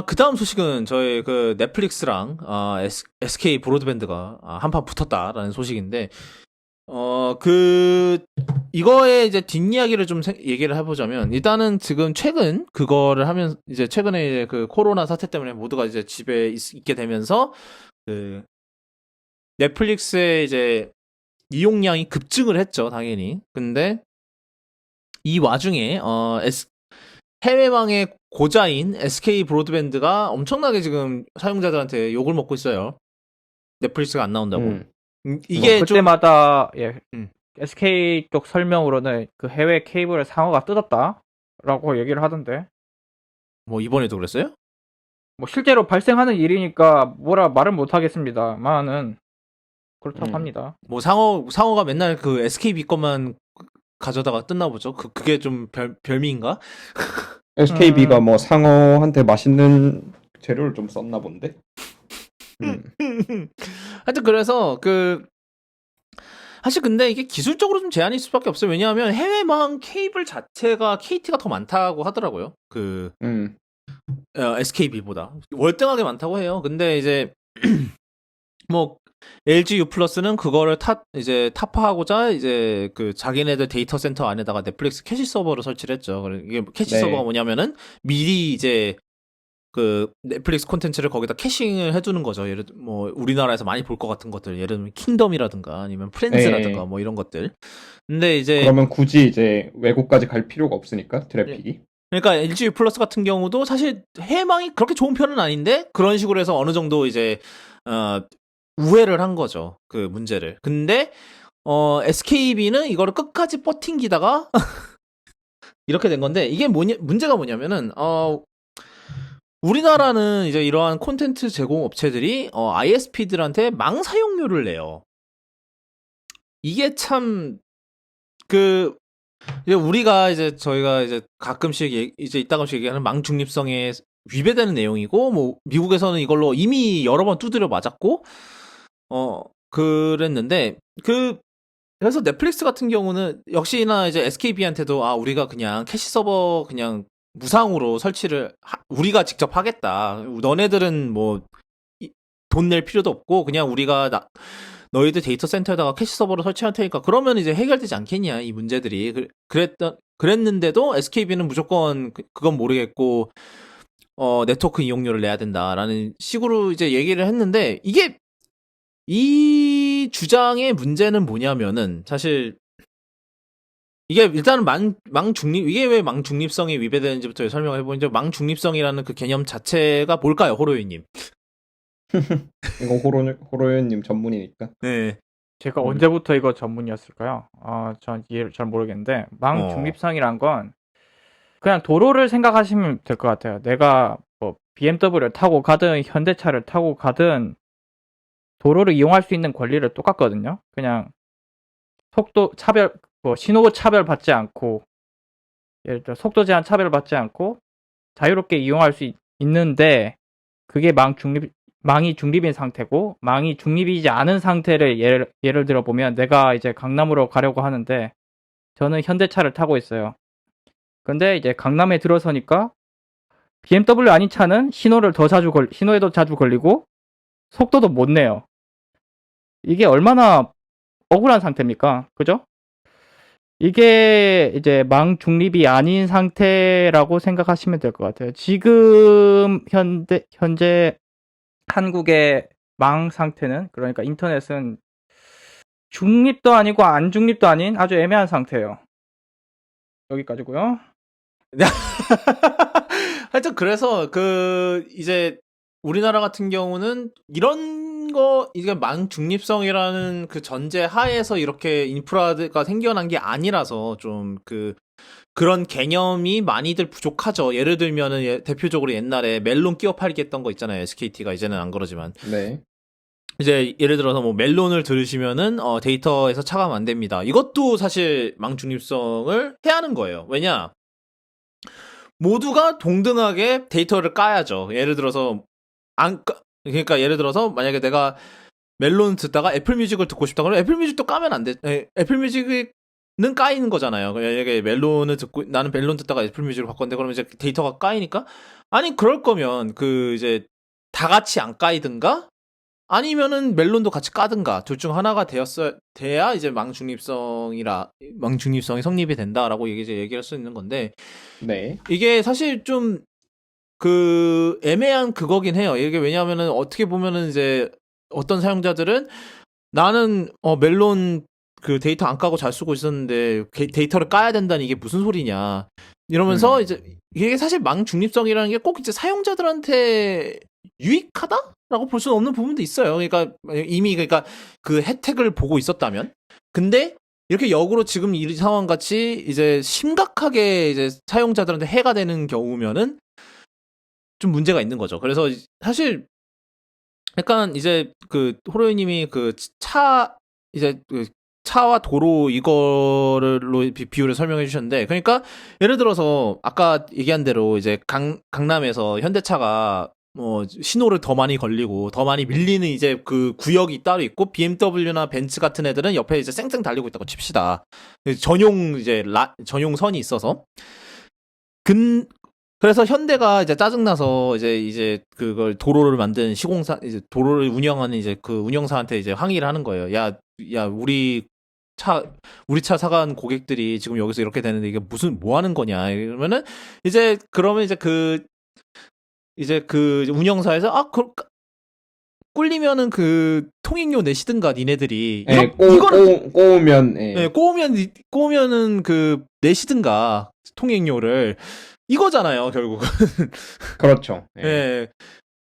그 다음 소식은 저희 그 넷플릭스랑 SK 브로드밴드가 한판 붙었다라는 소식인데 이거에 이제 뒷이야기를 좀 얘기를 해보자면, 일단은 지금 최근 그거를 하면, 이제 최근에 이제 그 코로나 사태 때문에 모두가 이제 집에 있게 되면서, 그, 넷플릭스의 이제 이용량이 급증을 했죠, 당연히. 근데 이 와중에, 해외망의 고자인 SK 브로드밴드가 엄청나게 지금 사용자들한테 욕을 먹고 있어요. 넷플릭스가 안 나온다고. 음. 뭐 이게 좀, 그때마다 예, 음, SK 쪽 설명으로는 그 해외 케이블을 상어가 뜯었다라고 얘기를 하던데 뭐 이번에도 그랬어요? 뭐 실제로 발생하는 일이니까 뭐라 말은 못 하겠습니다만은 그렇다고 음. 합니다. 뭐 상어가 맨날 그 SKB 것만 가져다가 뜯나 보죠. 그게 좀 별미인가? SKB가 뭐 상어한테 맛있는 재료를 좀 썼나 본데. 음. 하여튼 그래서 사실 근데 이게 기술적으로 좀 제한이 있을 수밖에 없어요. 왜냐하면 해외망 케이블 자체가 KT가 더 많다고 하더라고요. 음. SKB보다 월등하게 많다고 해요. 근데 이제 뭐 LG U 플러스는 그거를 이제 타파하고자 이제 그 자기네들 데이터 센터 안에다가 넷플릭스 캐시 서버를 설치를 했죠. 이게 캐시 서버가 네. 뭐냐면은 미리 이제 그 넷플릭스 콘텐츠를 거기다 캐싱을 해두는 거죠. 예를 들어 뭐 우리나라에서 많이 볼 것 같은 것들, 예를 들면 킹덤이라든가 아니면 프렌즈라든가 네. 뭐 이런 것들. 근데 이제 그러면 굳이 이제 외국까지 갈 필요가 없으니까 예. 트래픽이. 그러니까 LG U 플러스 같은 경우도 사실 해망이 그렇게 좋은 편은 아닌데 그런 식으로 해서 어느 정도 이제 어 우회를 한 거죠. 그 문제를. 근데 SKB는 이거를 끝까지 버팅기다가 이렇게 된 건데, 이게 문제가 뭐냐면은 우리나라는 이제 이러한 콘텐츠 제공 업체들이 ISP들한테 망 사용료를 내요. 이게 참 이제 우리가 이제 저희가 이제 가끔씩 이제 이따가씩 얘기하는 망 중립성에 위배되는 내용이고, 뭐 미국에서는 이걸로 이미 여러 번 두드려 맞았고 그랬는데 그래서 넷플릭스 같은 경우는 역시나 이제 SKB한테도 우리가 그냥 캐시 서버 그냥 무상으로 설치를 우리가 직접 하겠다. 너네들은 뭐 돈 낼 필요도 없고 그냥 우리가 너희들 데이터 센터에다가 캐시 서버를 설치할 테니까 그러면 이제 해결되지 않겠냐 이 문제들이. 그랬는데도 SKB는 무조건 그건 모르겠고 네트워크 이용료를 내야 된다라는 식으로 이제 얘기를 했는데, 이 주장의 문제는 뭐냐면은, 사실 이게 일단은 이게 왜 망 중립성이 위배되는지부터 설명을 해보는데, 망 중립성이라는 그 개념 자체가 뭘까요, 호로유님? 이거 호로연님 전문이니까. 네. 제가 음. 언제부터 이거 전문이었을까요? 전 이해를 잘 모르겠는데 망 중립성이란 건 그냥 도로를 생각하시면 될 것 같아요. 내가 뭐 BMW를 타고 가든 현대차를 타고 가든 도로를 이용할 수 있는 권리를 똑같거든요. 그냥 속도 차별, 뭐 신호 차별 받지 않고 예를 들어 속도 제한 차별 받지 않고 자유롭게 이용할 수 있는데 그게 망이 중립인 상태고 망이 중립이지 않은 상태를 예를 들어 보면 내가 이제 강남으로 가려고 하는데 저는 현대차를 타고 있어요. 근데 이제 강남에 들어서니까 BMW 아닌 차는 신호에도 자주 걸리고 속도도 못 내요. 이게 얼마나 억울한 상태입니까? 그죠? 이게 이제 망 중립이 아닌 상태라고 생각하시면 될 것 같아요. 지금 현재 한국의 망 상태는, 그러니까 인터넷은 중립도 아니고 안 중립도 아닌 아주 애매한 상태예요. 여기까지고요. 하여튼 그래서 이제 우리나라 같은 경우는 이런 이게 망 중립성이라는 그 전제 하에서 이렇게 인프라가 생겨난 게 아니라서 좀 그런 개념이 많이들 부족하죠. 예를 들면은 대표적으로 옛날에 멜론 끼워 팔기 했던 거 있잖아요. SKT가 이제는 안 그러지만. 네. 이제 예를 들어서 뭐 멜론을 들으시면은 데이터에서 차감 안 됩니다. 이것도 사실 망 중립성을 해야 하는 거예요. 왜냐? 모두가 동등하게 데이터를 까야죠. 예를 들어서 그러니까 예를 들어서 만약에 내가 멜론 듣다가 애플 뮤직을 듣고 싶다 그러면 애플 뮤직도 까면 안 돼. 애플 뮤직이 까이는 거잖아요. 이게 멜론을 듣고 나는 멜론 듣다가 애플 뮤직으로 바꿨는데 그러면 이제 데이터가 까이니까 아니 그럴 거면 그 이제 다 같이 안 까이든가 아니면은 멜론도 같이 까든가 둘 중 하나가 돼야 이제 망중립성이 성립이 된다라고 얘기할 수 있는 건데 네. 이게 사실 좀 그 애매한 그거긴 해요. 이게 왜냐하면은 어떻게 보면은 이제 어떤 사용자들은 나는 멜론 그 데이터 안 까고 잘 쓰고 있었는데 데이터를 까야 된다는 이게 무슨 소리냐 이러면서 이제 이게 사실 망중립성이라는 게 꼭 이제 사용자들한테 유익하다라고 볼 수는 없는 부분도 있어요. 그러니까 이미 그러니까 그 혜택을 보고 있었다면 근데 이렇게 역으로 지금 이 상황 같이 이제 심각하게 이제 사용자들한테 해가 되는 경우면은 좀 문제가 있는 거죠. 그래서 사실 약간 이제 그 호로이님이 그 이제 그 차와 도로 이거를로 비유를 설명해 주셨는데 그러니까 예를 들어서 아까 얘기한 대로 이제 강남에서 현대차가 뭐 신호를 더 많이 걸리고 더 많이 밀리는 이제 그 구역이 따로 있고 BMW나 벤츠 같은 애들은 옆에 이제 쌩쌩 달리고 있다고 칩시다. 전용 선이 있어서 그래서 현대가 이제 짜증나서 이제 그걸 도로를 만든 시공사 이제 도로를 운영하는 이제 그 운영사한테 이제 항의를 하는 거예요. 야 우리 차 사간 고객들이 지금 여기서 이렇게 되는데 이게 뭐 하는 거냐. 이러면은 그러면 이제 그 운영사에서 꿀리면은 그 통행료 내시든가 니네들이 예, 이거는 꼬우면 예. 네, 꼬우면은 그 내시든가 통행료를 이거잖아요, 결국. 그렇죠. 예. 예.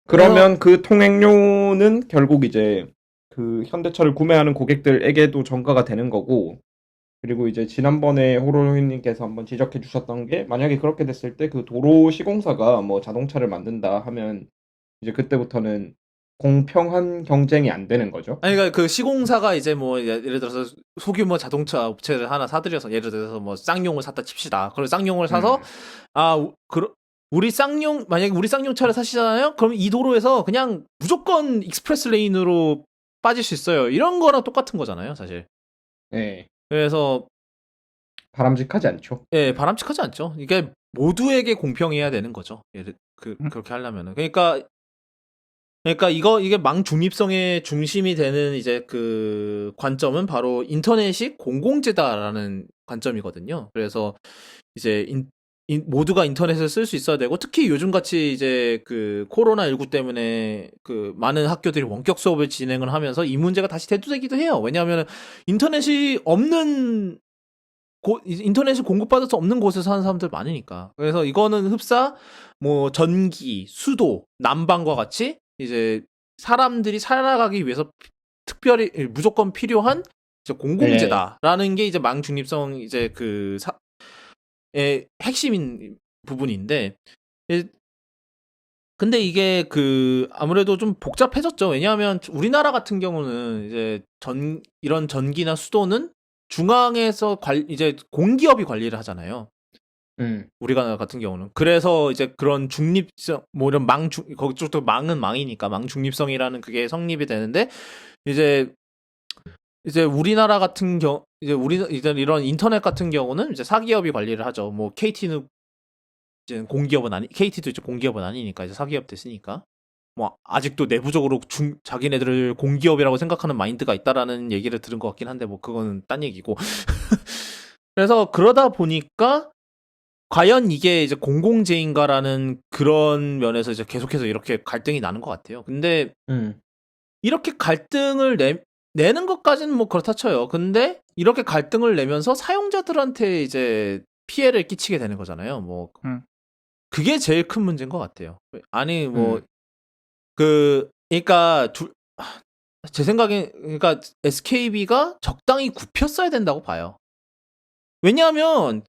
그러면 그 통행료는 결국 이제 그 현대차를 구매하는 고객들에게도 전가가 되는 거고, 그리고 이제 지난번에 호로님께서 한번 지적해 주셨던 게, 만약에 그렇게 됐을 때 그 도로 시공사가 뭐 자동차를 만든다 하면 이제 그때부터는 공평한 경쟁이 안 되는 거죠. 아니, 그러니까 그 시공사가 이제 뭐 예를 들어서 소규모 자동차 업체를 하나 사들여서 예를 들어서 뭐 쌍용을 샀다 칩시다. 그리고 쌍용을 사서 만약에 우리 쌍용차를 사시잖아요? 그럼 이 도로에서 그냥 무조건 익스프레스 레인으로 빠질 수 있어요. 이런 거랑 똑같은 거잖아요, 사실. 예. 그래서 바람직하지 않죠. 예, 바람직하지 않죠. 이게 모두에게 공평해야 되는 거죠. 그렇게 하려면은. 그러니까 이게 망중립성의 중심이 되는 이제 그 관점은 바로 인터넷이 공공재다라는 관점이거든요. 그래서 이제 모두가 인터넷을 쓸 수 있어야 되고 특히 요즘같이 이제 그 코로나19 때문에 그 많은 학교들이 원격 수업을 진행을 하면서 이 문제가 다시 대두되기도 해요. 왜냐하면 인터넷이 인터넷이 공급받을 수 없는 곳에서 사는 사람들 많으니까. 그래서 이거는 흡사 뭐 전기, 수도, 난방과 같이 이제 사람들이 살아가기 위해서 특별히 무조건 필요한 이제 공공재다라는 게 이제 망중립성 이제 의 핵심인 부분인데 근데 이게 그 아무래도 좀 복잡해졌죠. 왜냐하면 우리나라 같은 경우는 이제 이런 전기나 수도는 중앙에서 이제 공기업이 관리를 하잖아요. 우리가 같은 경우는 그래서 이제 그런 중립성 뭐 이런 거기쪽도 망은 망이니까 망중립성이라는 그게 성립이 되는데 이제 우리나라 같은 이제 이런 인터넷 같은 경우는 이제 사기업이 관리를 하죠. 뭐 KT는 이제 KT도 이제 공기업은 아니니까 이제 사기업 됐으니까 뭐 아직도 내부적으로 자기네들을 공기업이라고 생각하는 마인드가 있다라는 얘기를 들은 것 같긴 한데 뭐 그거는 딴 얘기고. 그래서 그러다 보니까 과연 이게 이제 공공재인가라는 그런 면에서 이제 계속해서 이렇게 갈등이 나는 것 같아요. 근데 이렇게 갈등을 내는 것까지는 뭐 그렇다 쳐요. 근데 이렇게 갈등을 내면서 사용자들한테 이제 피해를 끼치게 되는 거잖아요. 뭐 그게 제일 큰 문제인 것 같아요. 아니 뭐 그러니까 제 생각에 그러니까 SKB가 적당히 굽혔어야 된다고 봐요. 왜냐하면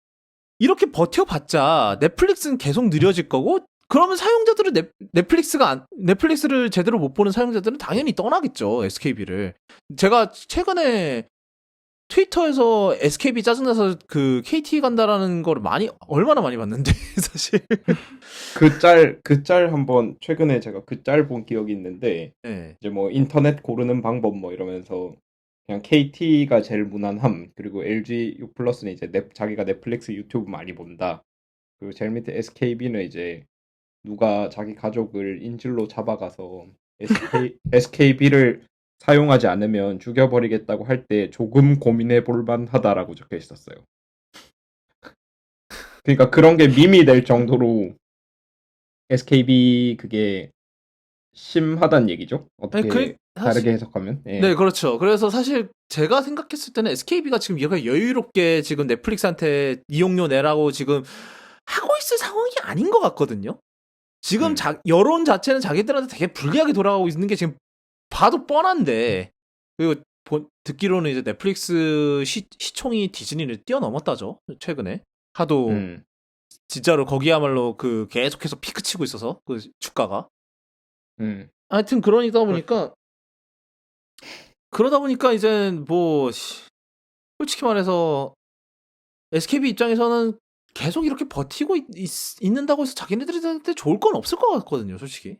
이렇게 버텨봤자 넷플릭스는 계속 느려질 거고 그러면 사용자들은 넷플릭스를 제대로 못 보는 사용자들은 당연히 떠나겠죠. SKB를. 제가 최근에 트위터에서 SKB 짜증나서 그 KT 간다라는 걸 얼마나 많이 봤는데 사실. 그 짤 한번 최근에 제가 그 짤 본 기억이 있는데 네. 이제 뭐 인터넷 고르는 방법 뭐 이러면서 그냥 KT가 제일 무난함. 그리고 LG U+는 이제 자기가 넷플릭스 유튜브 많이 본다. 그리고 제일 밑에 SKB는 이제 누가 자기 가족을 인질로 잡아가서 SKB를 사용하지 않으면 죽여버리겠다고 할 때 조금 고민해 볼 만하다라고 적혀 있었어요. 그러니까 그런 게 밈이 될 정도로 SKB 그게 심하단 얘기죠. 어떻게 아니, 다르게 사실, 해석하면. 예. 네, 그렇죠. 그래서 사실 제가 생각했을 때는 SKB가 지금 얘가 여유롭게 지금 넷플릭스한테 이용료 내라고 지금 하고 있을 상황이 아닌 것 같거든요. 지금 여론 자체는 자기들한테 되게 불리하게 돌아가고 있는 게 지금 봐도 뻔한데, 그리고 듣기로는 이제 넷플릭스 시총이 디즈니를 뛰어넘었다죠. 최근에. 하도 음. 진짜로 거기야말로 그 계속해서 피크 치고 있어서 그 주가가. 하여튼 그러다 보니까 이제 뭐 솔직히 말해서 SKB 입장에서는 계속 이렇게 버티고 있는다고 해서 자기네들한테 좋을 건 없을 것 같거든요, 솔직히.